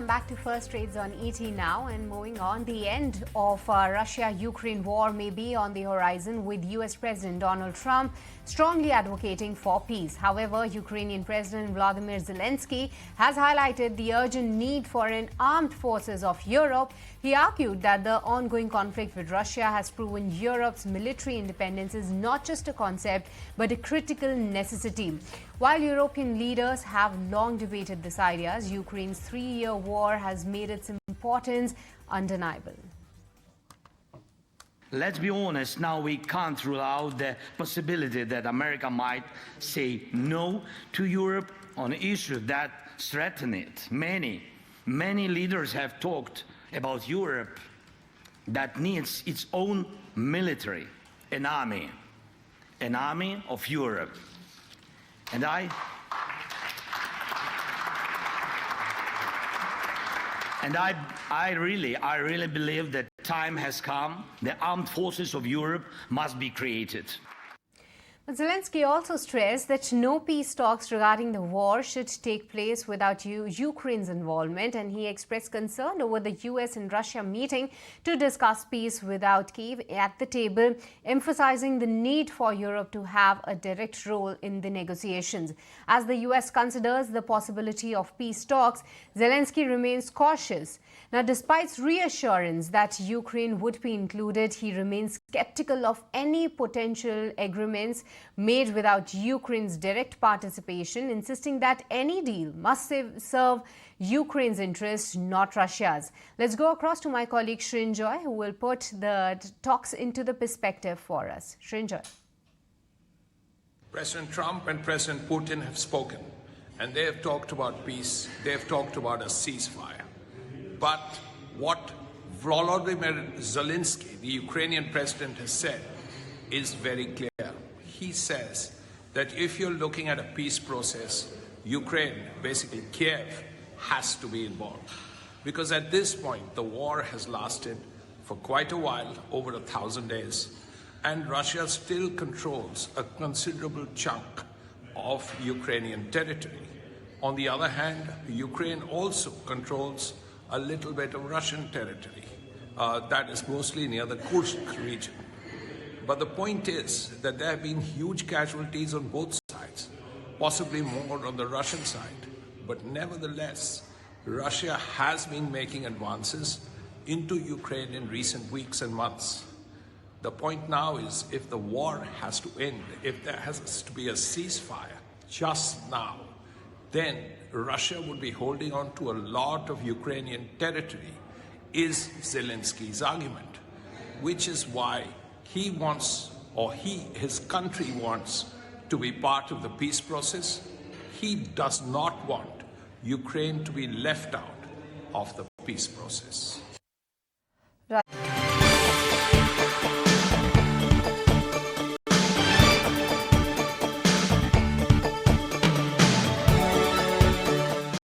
welcome back to First Trades on ET now. And moving on, the end of Russia-Ukraine war may be on the horizon, with US President Donald Trump strongly advocating for peace. However, Ukrainian President Volodymyr Zelensky has highlighted the urgent need for an armed forces of Europe. He argued that the ongoing conflict with Russia has proven Europe's military independence is not just a concept but a critical necessity. While European leaders have long debated this idea, Ukraine's three-year war has made its importance undeniable. Let's be honest, now we can't rule out the possibility that America might say no to Europe on issues that threaten it. Many leaders have talked about Europe that needs its own military, an army of Europe. And I really believe that time has come. The armed forces of Europe must be created. But Zelensky also stressed that no peace talks regarding the war should take place without Ukraine's involvement, and he expressed concern over the US and Russia meeting to discuss peace without Kyiv at the table, emphasizing the need for Europe to have a direct role in the negotiations. As the US considers the possibility of peace talks, Zelensky remains cautious. Now, despite reassurance that Ukraine would be included, he remains skeptical of any potential agreements made without Ukraine's direct participation, insisting that any deal must serve Ukraine's interests, not Russia's. Let's go across to my colleague Srinjoy, who will put the talks into the perspective for us. Srinjoy. President Trump and President Putin have spoken, and they have talked about peace. They have talked about a ceasefire. But what Volodymyr Zelensky, the Ukrainian president, has said is very clear. He says that if you're looking at a peace process, Ukraine, basically Kiev, has to be involved. Because at this point, the war has lasted for quite a while, over 1,000 days, and Russia still controls a considerable chunk of Ukrainian territory. On the other hand, Ukraine also controls a little bit of Russian territory that is mostly near the Kursk region. But the point is that there have been huge casualties on both sides, possibly more on the Russian side. But nevertheless, Russia has been making advances into Ukraine in recent weeks and months. The point now is, if the war has to end, if there has to be a ceasefire just now, then Russia would be holding on to a lot of Ukrainian territory, is Zelensky's argument, which is why he wants, or his country wants, to be part of the peace process. He does not want Ukraine to be left out of the peace process. Right.